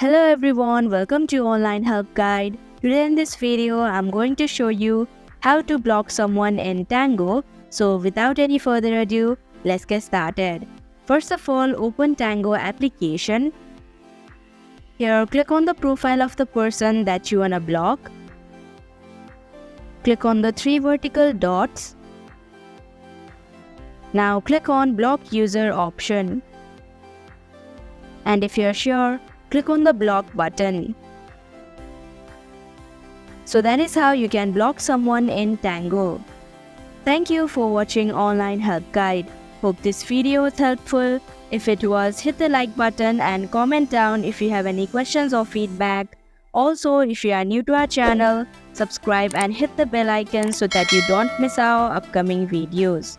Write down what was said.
Hello everyone, welcome to Online Help Guide. Today in this video, I'm going to show you how to block someone in Tango. So without any further ado, let's get started. First of all, open Tango application. Here, click on the profile of the person that you wanna block. Click on the three vertical dots. Now click on Block User option. And if you're sure, click on the block button. So that is how you can block someone in Tango. Thank you for watching Online Help Guide. Hope this video was helpful. If it was, hit the like button and comment down if you have any questions or feedback. Also, if you are new to our channel, subscribe and hit the bell icon so that you don't miss our upcoming videos.